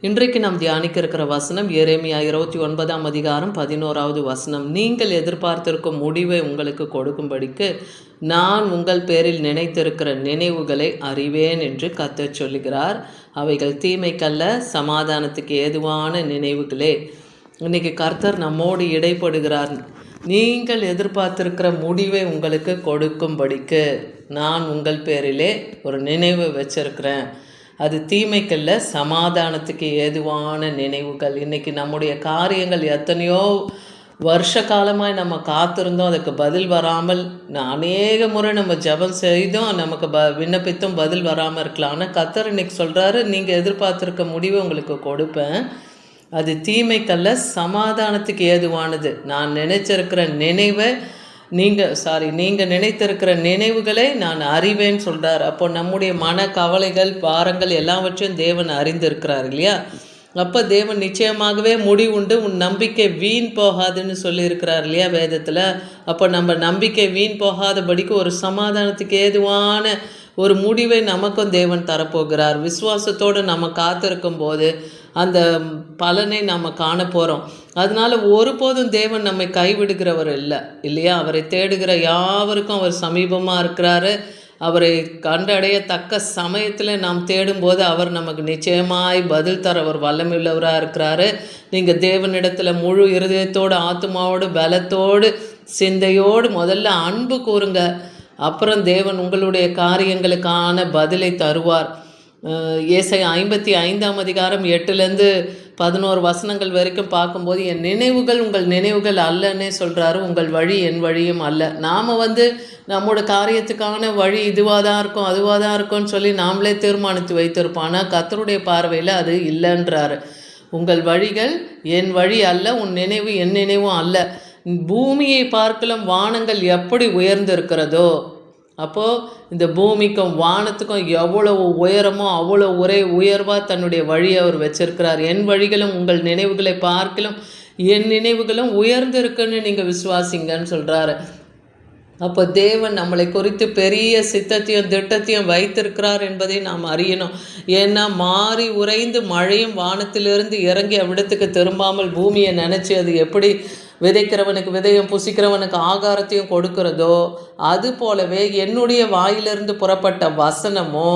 இன்றைக்கு நாம் தியானிக்க இருக்கிற வசனம் எரேமியா 29ஆம் அதிகாரம் 11வது வசனம். நீங்கள் எதிர்பார்த்திருக்கும் முடிவை உங்களுக்கு கொடுக்கும்படிக்கு நான் உங்கள் பேரில் நினைத்திருக்கிற நினைவுகளை அறிவேன் என்று கர்த்தர் சொல்லுகிறார். அவைகள் தீமைக்கல்ல, சமாதானத்துக்கு ஏதுவான நினைவுகளே. இன்னைக்கு கர்த்தர் நம்மோடு இடைப்படுகிறார். நீங்கள் எதிர்பார்த்திருக்கிற முடிவை உங்களுக்கு கொடுக்கும்படிக்கு நான் உங்கள் பேரிலே ஒரு நினைவு வச்சிருக்கிறேன். அது தீமைக்கல்ல, சமாதானத்துக்கு ஏதுவான நினைவுகள். இன்றைக்கி நம்முடைய காரியங்கள் எத்தனையோ வருஷ காலமாக நம்ம காத்திருந்தோம், அதுக்கு பதில் வராமல் அநேக முறை நம்ம ஜெபம் செய்தோம், நமக்கு விண்ணப்பித்தும் பதில் வராமல் இருக்கலாம். ஆனால் கர்த்தர் இன்னைக்கு சொல்கிறாரு, நீங்கள் எதிர்பார்த்துருக்க முடிவை உங்களுக்கு கொடுப்பேன். அது தீமைக்கல்ல, சமாதானத்துக்கு ஏதுவானது. நான் நினைச்சிருக்கிற நினைவை நீங்கள் நினைத்திருக்கிற நினைவுகளை நான் அறிவேன்னு சொல்கிறார். அப்போ நம்முடைய மன கவலைகள், பாரங்கள் எல்லாவற்றையும் தேவன் அறிந்திருக்கிறார் இல்லையா? அப்போ தேவன் நிச்சயமாகவே முடிவுண்டு, உன் நம்பிக்கை வீண் போகாதுன்னு சொல்லியிருக்கிறார் இல்லையா வேதத்தில். அப்போ நம்ம நம்பிக்கை வீண் போகாதபடிக்கு ஒரு சமாதானத்துக்கு ஏதுவான ஒரு முடிவை நமக்கும் தேவன் தரப்போகிறார். விசுவாசத்தோடு நம்ம காத்திருக்கும் போது அந்த பலனை நாம் காண போகிறோம். அதனால் ஒருபோதும் தேவன் நம்மை கைவிடுகிறவர் இல்லையா? அவரை தேடுகிற யாவருக்கும் அவர் சமீபமாக இருக்கிறாரு. அவரை கண்டடையத்தக்க சமயத்தில் நாம் தேடும்போது அவர் நமக்கு நிச்சயமாய் பதில் தர அவர் வல்லமையுள்ளவராக இருக்கிறாரு. நீங்கள் தேவனிடத்தில் முழு இருதயத்தோடு, ஆத்மாவோடு, பலத்தோடு, சிந்தையோடு முதல்ல அன்பு கூறுங்க. அப்புறம் தேவன் உங்களுடைய காரியங்களுக்கான பதிலை தருவார். ஏசாயா 55ஆம் அதிகாரம் 8-11 வசனங்கள் வரைக்கும் பார்க்கும்போது, என் நினைவுகள் உங்கள் நினைவுகள் அல்லன்னே சொல்கிறாரு, உங்கள் வழி என் வழியும் அல்ல. நாம் நம்மளோட காரியத்துக்கான வழி இதுவாக தான் இருக்கும், அதுவாக தான் இருக்கும்னு சொல்லி நாமளே தீர்மானித்து வைத்திருப்போம். ஆனால் கர்த்தருடைய பார்வையில் அது இல்லைன்றாரு. உங்கள் வழிகள் என் வழி அல்ல, உன் நினைவு என் நினைவும் அல்ல. பூமியை பார்க்கலாம் வானங்கள் எப்படி உயர்ந்திருக்கிறதோ, அப்போது இந்த பூமிக்கும் வானத்துக்கும் எவ்வளவு உயரமோ அவ்வளோ ஒரே உயர்வாக தன்னுடைய வழியை அவர் வச்சிருக்கிறார். என் வழிகளும் உங்கள் நினைவுகளை பார்க்கலாம் என் நினைவுகளும் உயர்ந்திருக்குன்னு நீங்கள் விசுவாசிங்கன்னு சொல்கிறாரு. அப்போ தேவன் நம்மளை குறித்து பெரிய சித்தத்தையும் திட்டத்தையும் வைத்திருக்கிறார் என்பதை நாம் அறியணும். ஏன்னா மாறி உறைந்து மழையும் வானத்திலிருந்து இறங்கி அவ்விடத்துக்கு திரும்பாமல் பூமியை நினச்சி அது எப்படி விதைக்கிறவனுக்கு விதையும் புசிக்கிறவனுக்கு ஆகாரத்தையும் கொடுக்கிறதோ, அது போலவே என்னுடைய வாயிலிருந்து புறப்பட்ட வசனமோ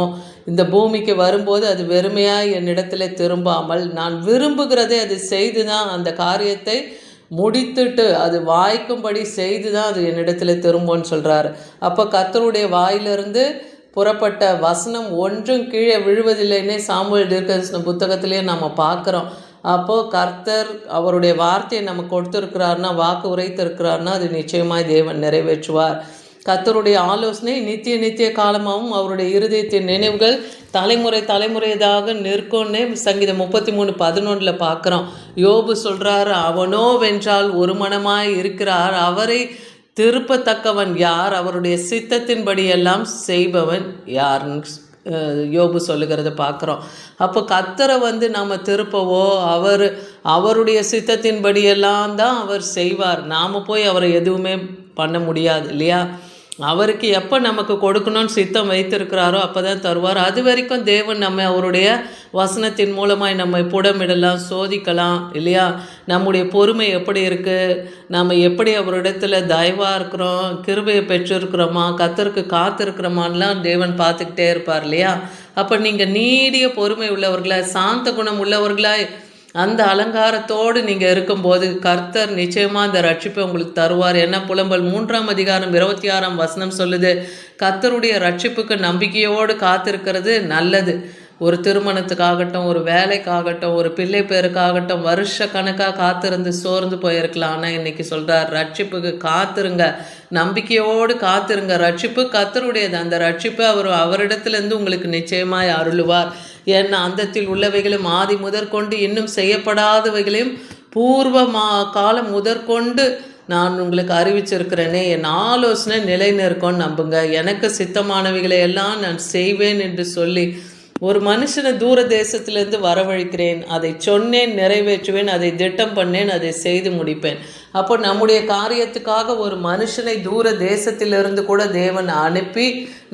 இந்த பூமிக்கு வரும்போது அது வெறுமையாக என்னிடத்தில் திரும்பாமல் நான் விரும்புகிறதே அது செய்து தான் அந்த காரியத்தை முடித்துட்டு அது வாய்க்கும்படி செய்து தான் அது என்னிடத்தில் திரும்பும்னு சொல்கிறாரு. அப்போ கர்த்தருடைய வாயிலிருந்து புறப்பட்ட வசனம் ஒன்றும் கீழே விழுவதில்லைன்னே சாமுவேல் தீர்க்கதரிசன புத்தகத்திலேயே நம்ம பார்க்குறோம். அப்போது கர்த்தர் அவருடைய வார்த்தையை நம்ம கொடுத்துருக்கிறாருன்னா, வாக்கு உரைத்திருக்கிறாருன்னா அது நிச்சயமாய் தேவன் நிறைவேற்றுவார். கர்த்தருடைய ஆலோசனை நித்திய காலமாகவும் அவருடைய இருதயத்தின் நினைவுகள் தலைமுறையதாக நிற்கும்னே சங்கீதம் 33:11 பார்க்குறோம். யோபு சொல்கிறார், அவனோ வென்றால் ஒரு மனமாய் இருக்கிறார், அவரை திருப்பத்தக்கவன் யார், அவருடைய சித்தத்தின்படி எல்லாம் செய்பவன் யார்னு யோபு சொல்லுகிறத பார்க்குறோம். அப்போ கர்த்தரை நம்ம திருப்பவோ அவருடைய சித்தத்தின்படியெல்லாம் தான் அவர் செய்வார். நாம் போய் அவரை எதுவுமே பண்ண முடியாது இல்லையா? அவருக்கு எப்போ நமக்கு கொடுக்கணும்னு சித்தம் வைத்திருக்கிறாரோ அப்போ தான் தருவார். அது வரைக்கும் தேவன் நம்ம அவருடைய வசனத்தின் மூலமாய் நம்மை புடமிடலாம், சோதிக்கலாம் இல்லையா? நம்முடைய பொறுமை எப்படி இருக்குது, நம்ம எப்படி அவரிடத்துல தயவாக இருக்கிறோம், கிருபையை பெற்றிருக்கிறோமா, கர்த்தருக்கு காத்திருக்கிறோமான்லாம் தேவன் பார்த்துக்கிட்டே இருப்பார் இல்லையா? அப்போ நீங்கள் நீடிய பொறுமை உள்ளவர்களாய், சாந்த குணம் உள்ளவர்களாய், அந்த அலங்காரத்தோடு நீங்கள் இருக்கும்போது கர்த்தர் நிச்சயமாக அந்த ரட்சிப்பை உங்களுக்கு தருவார். என்ன புலம்பல் 3ஆம் அதிகாரம் 26ஆம் வசனம் சொல்லுது, கர்த்தருடைய ரட்சிப்புக்கு நம்பிக்கையோடு காத்திருக்கிறது நல்லது. ஒரு திருமணத்துக்காகட்டும், ஒரு வேலைக்காகட்டும், ஒரு பிள்ளை பேருக்காகட்டும் வருஷ கணக்காக காத்திருந்து சோர்ந்து போயிருக்கலாம். ஆனால் இன்றைக்கி சொல்கிறார், ரட்சிப்புக்கு காத்திருங்க, நம்பிக்கையோடு காத்திருங்க. ரட்சிப்பு கர்த்தருடையது. அந்த ரட்சிப்பை அவரிடத்துலேருந்து உங்களுக்கு நிச்சயமாய் அருளுவார். ஏன்னா அந்தத்தில் உள்ளவைகளும் ஆதி முதற்கொண்டு இன்னும் செய்யப்படாதவைகளையும் பூர்வ காலம் முதற்கொண்டு நான் உங்களுக்கு அறிவிச்சிருக்கிறேனே, என் ஆலோசனை நிலை நிற்கும்னு நம்புங்க. எனக்கு சித்தமானவைகளை எல்லாம் நான் செய்வேன் என்று சொல்லி ஒரு மனுஷனை தூர தேசத்திலிருந்து வரவழைக்கிறேன், அதை சொன்னேன், நிறைவேற்றுவேன், அதை திட்டம் பண்ணேன், அதை செய்து முடிப்பேன். அப்போ நம்முடைய காரியத்துக்காக ஒரு மனுஷனை தூர தேசத்திலிருந்து கூட தேவன் அனுப்பி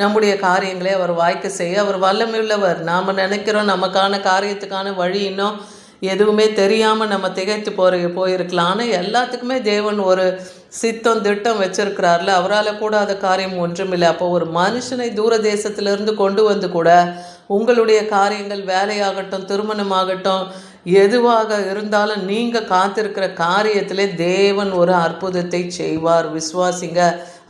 நம்முடைய காரியங்களை அவர் வாய்க்க செய்ய அவர் வல்லமையுள்ளவர். நாம் நினைக்கிறோம் நமக்கான காரியத்துக்கான வழி இன்னும் எதுவுமே தெரியாமல் நம்ம திகைத்து போயிருக்கலாம். ஆனால் எல்லாத்துக்குமே தேவன் ஒரு சித்தம் திட்டம் வச்சிருக்கிறார்ல, அவரால் கூடாத காரியம் ஒன்றுமில்லை. அப்போ ஒரு மனுஷனை தூர தேசத்திலிருந்து கொண்டு வந்து கூட உங்களுடைய காரியங்கள், வேலையாகட்டும், திருமணமாகட்டும், எதுவாக இருந்தாலும் நீங்கள் காத்திருக்கிற காரியத்திலே தேவன் ஒரு அற்புதத்தை செய்வார். விசுவாசிங்க.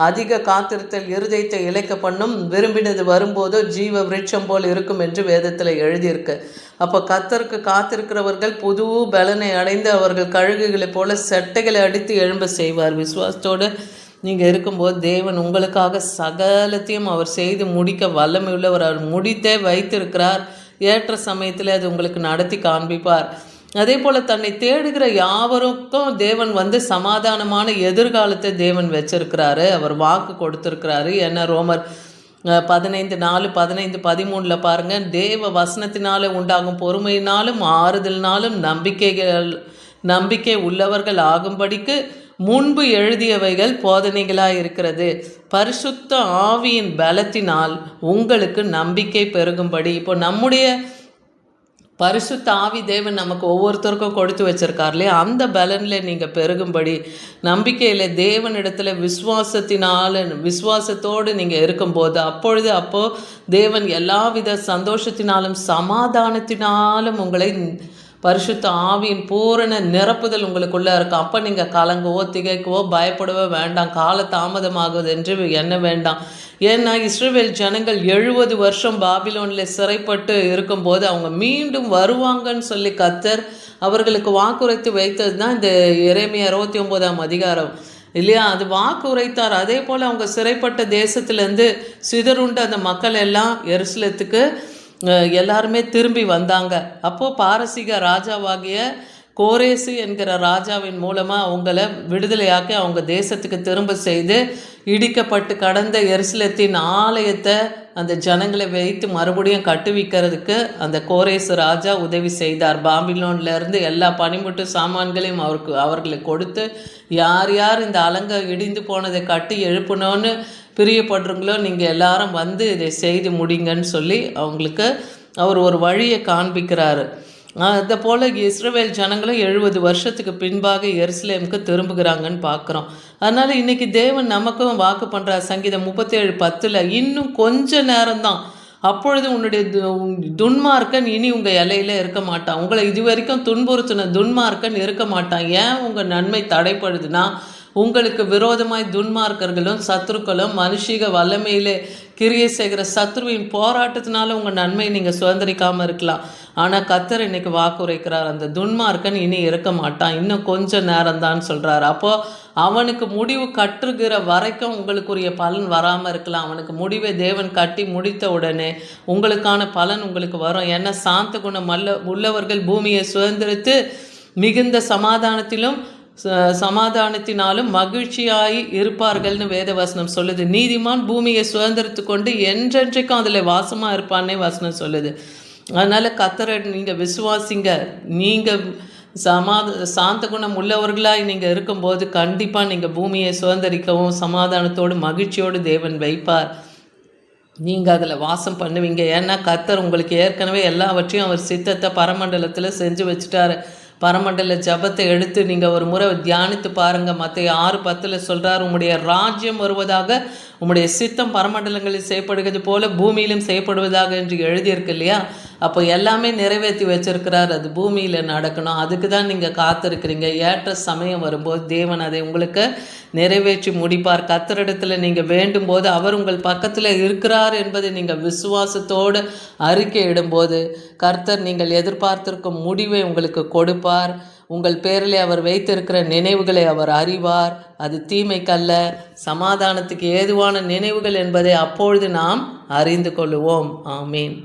அதிக காத்திருத்தல் இருதயத்தை இழைக்க பண்ணும், விரும்பினது வரும்போதோ ஜீவ விருட்சம் போல் இருக்கும் என்று வேதத்தில் எழுதியிருக்கு. அப்போ கர்த்தருக்கு காத்திருக்கிறவர்கள் புது பலனை அடைந்து அவர்கள் கழுகுகளைப் போல செட்டைகளை அடித்து எழும்ப செய்வார். விசுவாசத்தோடு நீங்கள் இருக்கும்போது தேவன் உங்களுக்காக சகலத்தையும் அவர் செய்து முடிக்க வல்லமையுள்ளவர். அவர் முடித்தே வைத்திருக்கிறார். ஏற்ற சமயத்தில் அது உங்களுக்கு நடத்தி காண்பிப்பார். அதே போல் தன்னை தேடுகிற யாவருக்கும் தேவன் சமாதானமான எதிர்காலத்தை தேவன் வச்சிருக்கிறாரு. அவர் வாக்கு கொடுத்துருக்கிறாரு. ஏன்னா ரோமர் 15:4, 15, 13 பாருங்கள். தேவ வசனத்தினாலே உண்டாகும் பொறுமையினாலும் ஆறுதலினாலும் நம்பிக்கை உள்ளவர்கள் ஆகும்படிக்கு முன்பு எழுதியவைகள் போதனைகளாக இருக்கிறது. பரிசுத்த ஆவியின் பலத்தினால் உங்களுக்கு நம்பிக்கை பெருகும்படி. இப்போ நம்முடைய பரிசுத்த ஆவி தேவன் நமக்கு ஒவ்வொருத்தருக்கும் கொடுத்து வச்சிருக்கார் இல்லையா, அந்த பலனில் நீங்கள் பெருகும்படி நம்பிக்கையில் தேவனிடத்தில் விசுவாசத்தோடு நீங்கள் இருக்கும்போது அப்போது தேவன் எல்லாவித சந்தோஷத்தினாலும் சமாதானத்தினாலும் உங்களை பரிசுத்த ஆவியின் பூரண நிரப்புதல் உங்களுக்குள்ளே இருக்கும். அப்போ நீங்கள் கலங்கவோ திகைக்கவோ பயப்படவோ வேண்டாம். கால தாமதமாகுது என்று எண்ண வேண்டாம். ஏன்னா இஸ்ரவேல் ஜனங்கள் 70 வருஷம் பாபிலோனில் சிறைப்பட்டு இருக்கும்போது அவங்க மீண்டும் வருவாங்கன்னு சொல்லி கர்த்தர் அவர்களுக்கு வாக்குரைத்து வைத்தது தான் இந்த எரேமியா 69ஆம் அதிகாரம் இல்லையா. அது வாக்கு உரைத்தார். அதே போல் அவங்க சிறைப்பட்ட தேசத்துலேருந்து சிதறுண்ட அந்த மக்கள் எல்லாம் எருசலேத்துக்கு எல்லாருமே திரும்பி வந்தாங்க. அப்போது பாரசீக ராஜாவாகிய கோரேசு என்கிற ராஜாவின் மூலமாக அவங்கள விடுதலையாக்கி அவங்க தேசத்துக்கு திரும்ப செய்து இடிக்கப்பட்டு கடந்த எருசலேத்தின் ஆலயத்தை அந்த ஜனங்களை வைத்து மறுபடியும் கட்டுவிக்கிறதுக்கு அந்த கோரேசு ராஜா உதவி செய்தார். பாபிலோன்லேருந்து எல்லா பனிமுட்டு சாமான்களையும் அவர்களுக்கு கொடுத்து யார் யார் இந்த அலங்கை இடிந்து போனதை கட்டி எழுப்பணும்னு பிரியப்படுறீங்களோ நீங்கள் எல்லாரும் இதை செய்து முடிங்கன்னு சொல்லி அவங்களுக்கு அவர் ஒரு வழியை காண்பிக்கிறாரு. அதை போல் இஸ்ரவேல் ஜனங்களும் 70 வருஷத்துக்கு பின்பாக எருசலேமுக்கு திரும்புகிறாங்கன்னு பார்க்குறோம். அதனால் இன்றைக்கி தேவன் நமக்கும் வாக்கு பண்ணுறார். சங்கீதம் 37:10 இன்னும் கொஞ்ச நேரம்தான், அப்பொழுது உன்னுடைய துன்மார்க்கன் இனி உங்கள் இலையில் இருக்க மாட்டான். உங்களை இதுவரைக்கும் துன்புறுத்தின துன்மார்க்கன் இருக்க மாட்டான். ஏன் உங்கள் நன்மை தடைப்படுதுன்னா உங்களுக்கு விரோதமாய் துன்மார்க்கர்களும் சத்துருக்களும் மனுஷிக வல்லமையிலே கிரியை செய்கிற சத்ருவின் போராட்டத்தினால உங்கள் நன்மையை நீங்கள் சுதந்திரிக்காமல் இருக்கலாம். ஆனால் கர்த்தர் இன்னைக்கு வாக்குரைக்கிறார், அந்த துன்மார்க்கன் இனி இருக்க மாட்டான், இன்னும் கொஞ்சம் நேரம்தான் சொல்கிறார். அப்போது அவனுக்கு முடிவு கட்டுகிற வரைக்கும் உங்களுக்குரிய பலன் வராமல் இருக்கலாம். அவனுக்கு முடிவை தேவன் கட்டி முடித்த உடனே உங்களுக்கான பலன் உங்களுக்கு வரும். ஏன்னா சாந்த குணம் உள்ளவர்கள் பூமியை சுதந்திரித்து மிகுந்த சமாதானத்தினாலும் மகிழ்ச்சியாய் இருப்பார்கள்னு வேதவசனம் சொல்லுது. நீதிமான் பூமியை சுதந்திரத்து கொண்டு என்றென்றைக்கும் அதில் வாசமாக இருப்பான்னே வசனம் சொல்லுது. அதனால் கர்த்தரை நீங்கள் விசுவாசிங்க. நீங்கள் சாந்த குணம் உள்ளவர்களாய் நீங்கள் இருக்கும்போது கண்டிப்பாக நீங்கள் பூமியை சுதந்திரிக்கவும் சமாதானத்தோடு மகிழ்ச்சியோடு தேவன் வைப்பார். நீங்கள் அதில் வாசம் பண்ணுவீங்க. ஏன்னா கர்த்தர் உங்களுக்கு ஏற்கனவே எல்லாவற்றையும் அவர் சித்தத்தை பரமண்டலத்தில் செஞ்சு வச்சுட்டாரு. பரமண்டல ஜபத்தை எடுத்து நீங்கள் ஒரு முறை தியானித்து பாருங்கள். மத்தேயு 6:10 சொல்கிறார், உம்முடைய ராஜ்யம் வருவதாக, உம்முடைய சித்தம் பரமண்டலங்களில் செய்யப்படுகிறது போல பூமியிலும் செய்யப்படுவதாக என்று எழுதியிருக்கு இல்லையா. அப்போ எல்லாமே நிறைவேற்றி வச்சிருக்கிறார். அது பூமியில் நடக்கணும். அதுக்கு தான் நீங்கள் காத்திருக்கிறீங்க. ஏற்ற சமயம் வரும்போது தேவன் அதை உங்களுக்கு நிறைவேற்றி முடிப்பார். கர்த்தரிடத்தில் நீங்கள் வேண்டும் போது அவர் உங்கள் பக்கத்தில் இருக்கிறார் என்பதை நீங்கள் விசுவாசத்தோடு அறிக்கை இடும்போது கர்த்தர் நீங்கள் எதிர்பார்த்திருக்கும் முடிவை உங்களுக்கு கொடுப்பார். உங்கள் பேரிலே அவர் வைத்திருக்கிற நினைவுகளை அவர் அறிவார். அது தீமைக்கல்ல, சமாதானத்துக்கு ஏதுவான நினைவுகள் என்பதை அப்பொழுது நாம் அறிந்து கொள்ளுவோம். ஆமீன்.